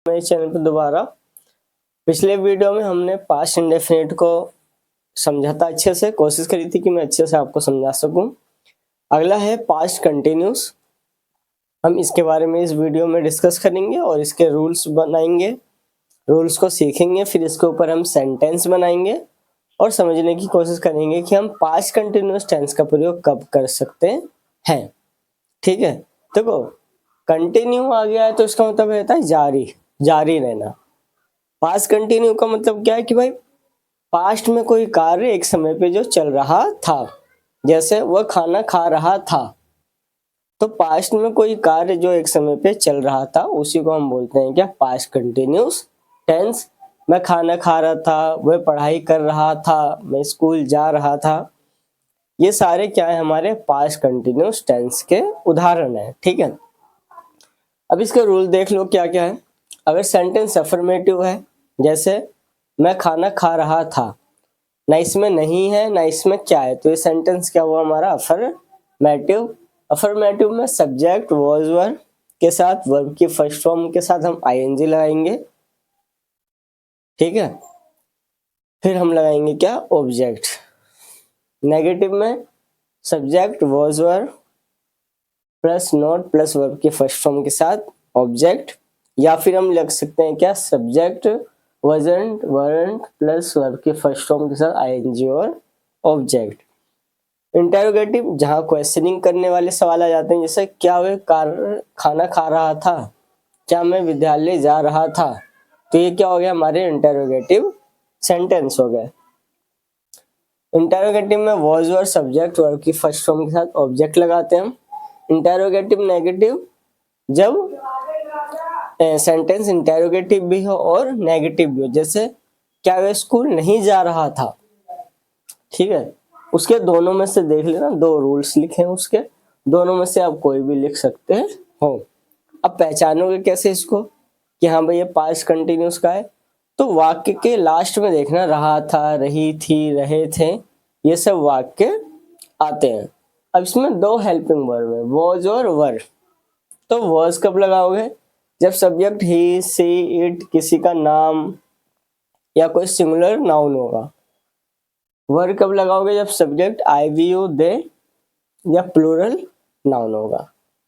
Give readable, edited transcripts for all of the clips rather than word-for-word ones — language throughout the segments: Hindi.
मेरे चैनल पर दोबारा। पिछले वीडियो में हमने पास्ट इंडेफिनिट को समझा था अच्छे से, कोशिश करी थी कि मैं अच्छे से आपको समझा सकूं। अगला है पास्ट कंटिन्यूस। हम इसके बारे में इस वीडियो में डिस्कस करेंगे और इसके रूल्स बनाएंगे, रूल्स को सीखेंगे, फिर इसके ऊपर हम सेंटेंस बनाएंगे और समझने की कोशिश करेंगे कि हम पास्ट कंटिन्यूस टेंस का प्रयोग कब कर सकते हैं। ठीक है, देखो कंटिन्यू आ गया है तो इसका मतलब रहता है जारी, जारी रहना। पास्ट कंटिन्यू का मतलब क्या है कि भाई पास्ट में कोई कार्य एक समय पे जो चल रहा था, जैसे वह खाना खा रहा था, तो पास्ट में कोई कार्य जो एक समय पे चल रहा था उसी को हम बोलते हैं क्या, पास्ट कंटिन्यूस टेंस। मैं खाना खा रहा था, वह पढ़ाई कर रहा था, मैं स्कूल जा रहा था, ये सारे क्या है हमारे पास्ट कंटिन्यूस टेंस के उदाहरण है। ठीक है, अब इसके रूल देख लो क्या क्या है। अगर सेंटेंस अफर्मेटिव है, जैसे मैं खाना खा रहा था, ना इसमें नहीं है ना इसमें क्या है, तो ये सेंटेंस क्या हुआ हमारा, अफर्मेटिव। अफर्मेटिव में सब्जेक्ट वॉज वर्ब के साथ, वर्ब की फर्स्ट फॉर्म के साथ हम आईएनजी लगाएंगे। ठीक है, फिर हम लगाएंगे क्या, ऑब्जेक्ट। नेगेटिव में subject was verb plus not plus verb की फर्स्ट फॉर्म के साथ ऑब्जेक्ट, या फिर हम लग सकते हैं क्या, subject wasn't weren't plus verb की फर्स्ट फॉर्म के साथ आईएनजी और ऑब्जेक्ट। इंटेरोगेटिव जहां क्वेश्चनिंग करने वाले सवाल आ जाते हैं, जैसे क्या वे खाना खा रहा था, क्या मैं विद्यालय जा रहा था, तो ये क्या हो गया हमारे इंटेरोगेटिव सेंटेंस हो गए। इंटेरोगेटिव में वॉज और सब्जेक्ट वर्ब की फर्स्ट फॉर्म के साथ ऑब्जेक्ट लगाते हैं हम। इंटेरोगेटिव नेगेटिव जब सेंटेंस इंटेरोगेटिव भी हो और नेगेटिव भी हो, जैसे क्या वह स्कूल नहीं जा रहा था। ठीक है, उसके दोनों में से देख लेना, दो रूल्स लिखे हैं उसके, दोनों में से आप कोई भी लिख सकते हो। अब पहचानोगे कैसे इसको कि हाँ भाई ये पास्ट कंटिन्यूस का है, तो वाक्य के लास्ट में देखना, रहा था, रही थी, रहे थे, ये सब वाक्य आते हैं। अब इसमें दो हेल्पिंग वर्ब है, वॉज और वर। तो वॉज कब लगाओगे, जब सब्जेक्ट ही, सी, इट किसी का नाम या कोई सिंगुलर नाउन होगा। वर कब लगाओगे, जब सब्जेक्ट आई, वी, यू, दे या प्लूरल नाउन होगा।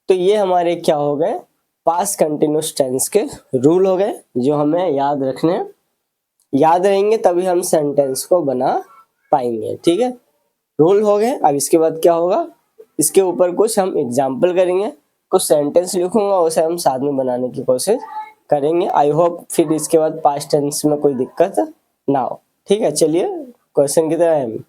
तो ये हमारे क्या हो गए, पास्ट कंटिन्यूस टेंस के रूल हो गए, जो हमें याद रखने हैं। याद रहेंगे तभी हम सेंटेंस को बना पाएंगे। ठीक है, रूल हो गए। अब इसके बाद क्या होगा, इसके ऊपर कुछ हम एग्जाम्पल करेंगे, कुछ सेंटेंस लिखूंगा, उसे हम साथ में बनाने की कोशिश करेंगे। आई होप फिर इसके बाद पास्ट टेंस में कोई दिक्कत ना हो। ठीक है, चलिए क्वेश्चन की तरफ,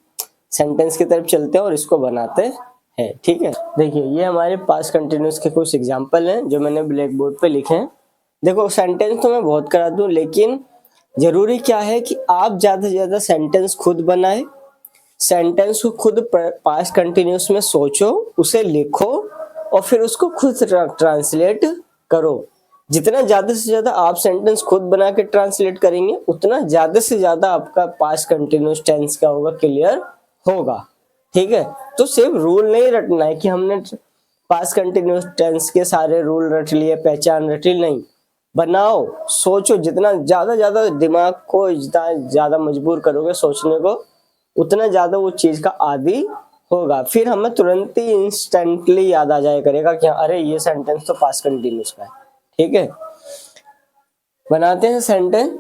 सेंटेंस की तरफ चलते हैं और इसको बनाते हैं। ठीक है, देखिए ये हमारे पास्ट कंटिन्यूस के कुछ एग्जाम्पल हैं जो मैंने ब्लैक बोर्ड पे लिखे हैं। देखो सेंटेंस तो मैं बहुत करा दूं, लेकिन जरूरी क्या है कि आप ज्यादा से ज्यादा सेंटेंस खुद बनाए, सेंटेंस को खुद पास्ट कंटिन्यूस में सोचो, उसे लिखो और फिर उसको खुद ट्रांसलेट करो। जितना ज्यादा से ज्यादा आप सेंटेंस खुद बना के ट्रांसलेट करेंगे, उतना ज्यादा से ज्यादा आपका पास्ट कंटिन्यूस टेंस का होगा, क्लियर होगा। ठीक है, तो सिर्फ रूल नहीं रटना है कि हमने पास्ट कंटिन्यूस टेंस के सारे रूल रट लिए, पहचान रट ली, नहीं। बनाओ, सोचो, जितना ज्यादा दिमाग को जितना ज्यादा मजबूर करोगे सोचने को, उतना ज्यादा वो चीज का आदी होगा। फिर हमें तुरंत ही इंस्टेंटली याद आ जाया करेगा कि अरे ये सेंटेंस तो पास्ट कंटिन्यूस का है। ठीक है, बनाते हैं सेंटेंस।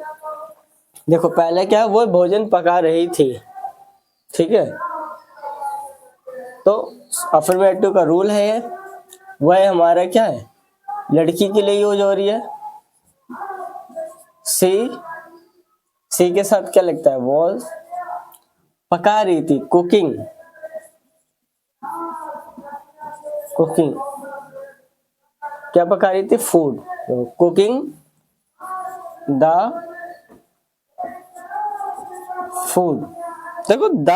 देखो पहले क्या, वो भोजन पका रही थी। ठीक है, तो अफर्मेटिव का रूल है, वह हमारा क्या है, लड़की के लिए यूज हो रही है। सी के साथ क्या लगता है, वॉज। पका रही थी, कुकिंग, कुकिंग। क्या पका रही थी, फूड, कुकिंग द फूड। देखो द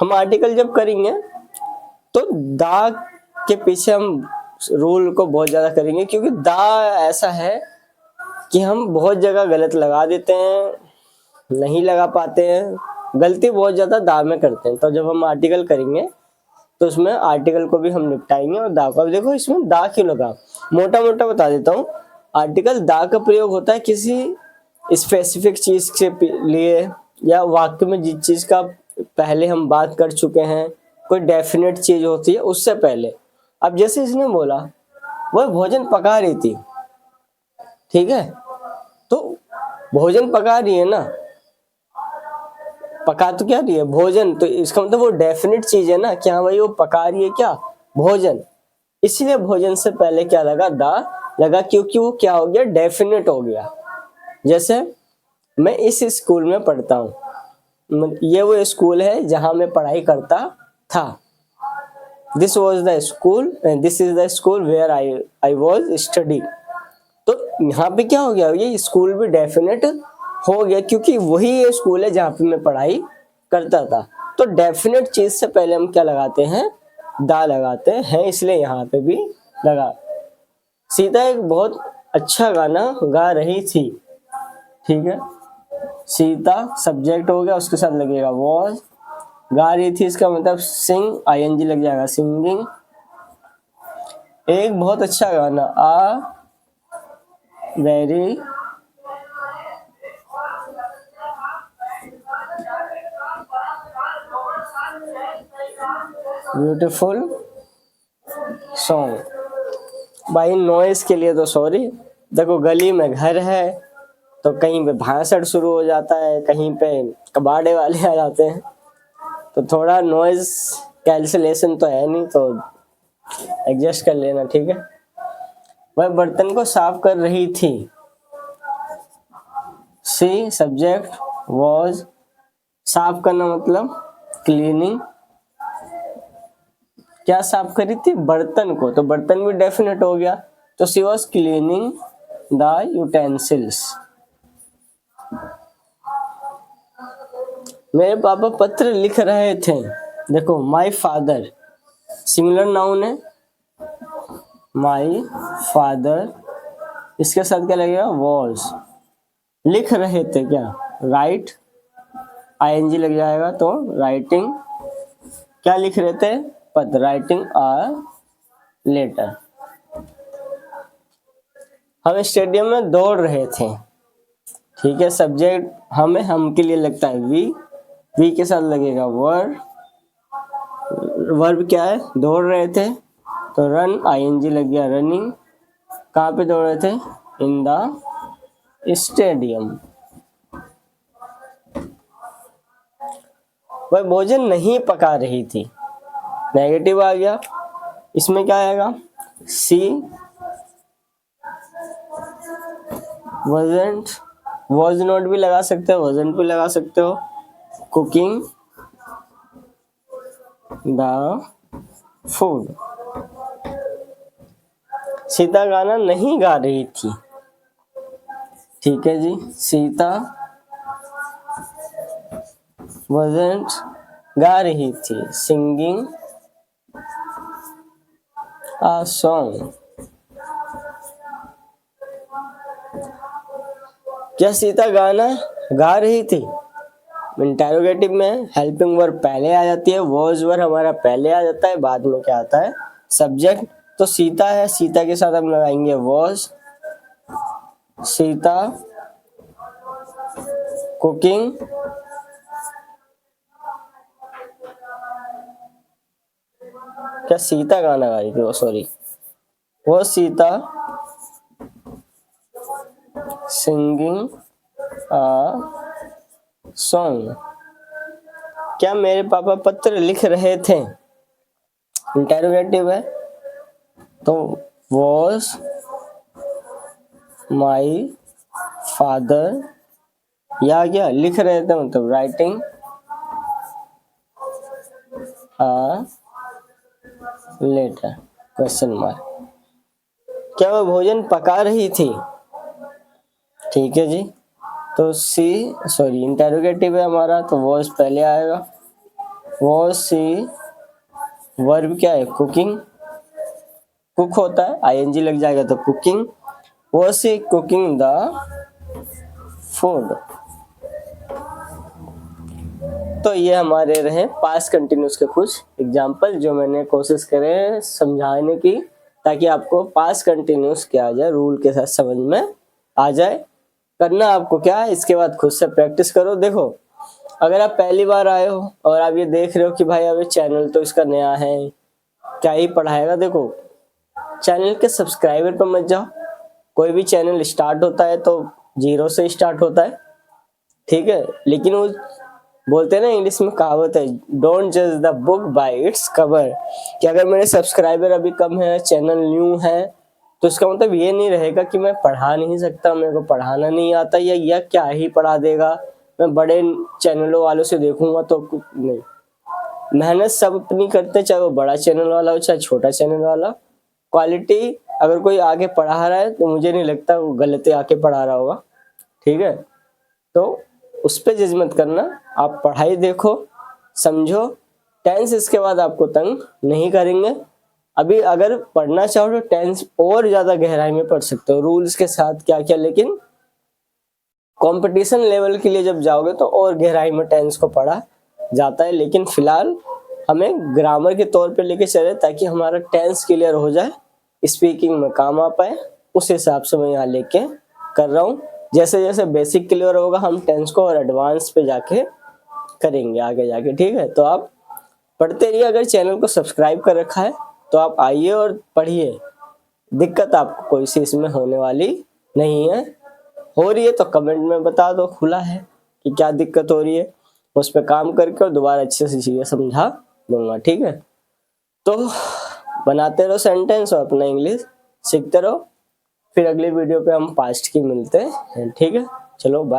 हम आर्टिकल जब करेंगे तो द के पीछे हम रूल को बहुत ज्यादा करेंगे, क्योंकि द ऐसा है कि हम बहुत जगह गलत लगा देते हैं, नहीं लगा पाते हैं, गलती बहुत ज्यादा दा में करते हैं। तो जब हम आर्टिकल करेंगे तो उसमें आर्टिकल को भी हम निपटाएंगे और दा को। अब देखो इसमें दा क्यों लगा, मोटा मोटा बता देता हूँ। आर्टिकल द का प्रयोग होता है किसी स्पेसिफिक चीज के लिए या वाक्य में जिस चीज का पहले हम बात कर चुके हैं, कोई डेफिनेट चीज होती है उससे पहले। अब जैसे इसने बोला वह भोजन पका रही थी, ठीक है, तो भोजन पका रही है ना, पका तो क्या रही है, भोजन, तो इसका मतलब वो डेफिनेट चीज है ना कि हाँ भाई वो पका रही है क्या, भोजन। इसलिए भोजन से पहले क्या लगा, द लगा, क्योंकि वो क्या हो गया, डेफिनेट हो गया। जैसे मैं इस स्कूल में पढ़ता हूँ, ये वो स्कूल है जहां मैं पढ़ाई करता था। This was the school, this is the school where I was study. तो यहाँ पे क्या हो गया, ये स्कूल भी डेफिनेट हो गया क्योंकि वही ये स्कूल है जहाँ पे मैं पढ़ाई करता था। तो डेफिनेट चीज से पहले हम क्या लगाते हैं, दा लगाते हैं, इसलिए यहाँ पे भी लगा। सीता एक बहुत अच्छा गाना गा रही थी, ठीक है, सीता सब्जेक्ट हो गया, उसके साथ लगेगा वॉज, गा रही थी इसका मतलब सिंग, आईएनजी लग जाएगा सिंगिंग। एक बहुत अच्छा गाना, आ वेरी ब्यूटीफुल सॉन्ग। भाई नॉइस के लिए तो सॉरी। देखो गली में घर है तो कहीं पे भाषण शुरू हो जाता है, कहीं पे कबाड़े वाले आ जाते हैं, तो थोड़ा नॉइज कैंसिलेशन तो है नहीं, तो एडजस्ट कर लेना, ठीक है। वह बर्तन को साफ कर रही थी, सी सब्जेक्ट, वॉज साफ करना मतलब क्लीनिंग, क्या साफ करी थी, बर्तन को, तो बर्तन भी डेफिनेट हो गया, तो she was cleaning the utensils. मेरे पापा पत्र लिख रहे थे, देखो माई फादर सिंगुलर नाउन है, माई फादर, इसके साथ क्या लगेगा, वॉज, लिख रहे थे क्या, राइट, आईएनजी लग जाएगा, तो राइटिंग, क्या लिख रहे थे, पत्र, राइटिंग अ लेटर। हम स्टेडियम में दौड़ रहे थे, ठीक है, सब्जेक्ट हमें, हम के लिए लगता है वी के साथ लगेगा वर्ब, वर्ब क्या है, दौड़ रहे थे, तो रन, आईएनजी लग गया रनिंग। कहाँ पे दौड़ रहे थे, इन द स्टेडियम। वह भोजन नहीं पका रही थी, नेगेटिव आ गया, इसमें क्या आएगा, सी wasn't, was not भी लगा सकते हो, wasn't भी लगा सकते हो, कुकिंग द फूड। सीता गाना नहीं गा रही थी, ठीक है जी, सीता wasn't गा रही थी, सिंगिंग अ सॉन्ग। क्या सीता गाना गा रही थी, इंटेरोगेटिव में हेल्पिंग वर्ब पहले आ जाती है, वॉज वर्ब हमारा पहले आ जाता है, बाद में क्या आता है, सब्जेक्ट। तो सीता है, सीता के साथ हम लगाएंगे वॉज, सीता कुकिंग क्या सीता गाना गा रही थी, सॉरी, वो सीता सिंगिंग अ सॉन्ग। क्या मेरे पापा पत्र लिख रहे थे, इंटेरोगेटिव है, तो वॉज माई फादर, या क्या लिख रहे थे मतलब writing a letter, question mark. क्या वह भोजन पका रही थी, ठीक है जी, तो सी, सॉरी इंटेरोगेटिव है हमारा, तो वॉज पहले आएगा, वॉज सी, वर्ब क्या है, कुकिंग, कुक होता है, आईएनजी लग जाएगा, तो cooking, was she cooking the food. तो ये हमारे रहे पास्ट कंटिन्यूस के कुछ एग्जाम्पल जो मैंने कोशिश करे समझाने की, ताकि आपको पास्ट कंटिन्यूस क्या आ जाए, रूल के साथ समझ में आ जाए। करना आपको क्या है, इसके बाद खुद से प्रैक्टिस करो। देखो अगर आप पहली बार आए हो और आप ये देख रहे हो कि भाई अभी चैनल तो इसका नया है, क्या ही पढ़ाएगा, देखो चैनल के सब्सक्राइबर पर मत जाओ। कोई भी चैनल स्टार्ट होता है तो 0 से स्टार्ट होता है, ठीक है। लेकिन वो बोलते हैं ना, इंग्लिश में कहावत है, डोंट जज the book by its cover, कि अगर मेरे सब्सक्राइबर अभी कम है, चैनल न्यू है, तो इसका मतलब ये नहीं रहेगा कि मैं पढ़ा नहीं सकता, मेरे को पढ़ाना नहीं आता, या यह क्या ही पढ़ा देगा, मैं बड़े चैनलों वालों से देखूंगा तो कुछ नहीं। मेहनत सब अपनी करते, चाहे वो बड़ा चैनल वाला हो चाहे छोटा चैनल वाला। क्वालिटी अगर कोई आगे पढ़ा रहा है तो मुझे नहीं लगता वो गलत आके पढ़ा रहा होगा, ठीक है। तो उस पर जज मत करना, आप पढ़ाई देखो, समझो। टेंस इसके बाद आपको तंग नहीं करेंगे। अभी अगर पढ़ना चाहो तो टेंस और ज्यादा गहराई में पढ़ सकते हो, रूल्स के साथ क्या क्या। लेकिन कंपटीशन लेवल के लिए जब जाओगे तो और गहराई में टेंस को पढ़ा जाता है। लेकिन फिलहाल हमें ग्रामर के तौर पे लेके चले ताकि हमारा टेंस क्लियर हो जाए, स्पीकिंग में काम आ पाए, उस हिसाब से मैं यहाँ लेके कर रहा हूँ। जैसे जैसे बेसिक क्लियर होगा हम टेंस को और एडवांस पे जाके करेंगे आगे जाके, ठीक है। तो आप पढ़ते रहिए। अगर चैनल को सब्सक्राइब कर रखा है तो आप आइए और पढ़िए, दिक्कत आपको कोई सी इसमें होने वाली नहीं है। हो रही है तो कमेंट में बता दो, खुला है कि क्या दिक्कत हो रही है, उस पर काम करके और दोबारा अच्छे से चीजें समझा दूंगा, ठीक है। तो बनाते रहो सेंटेंस और अपना इंग्लिश सीखते रहो। फिर अगली वीडियो पे हम पास्ट की मिलते हैं, ठीक है। चलो बाय।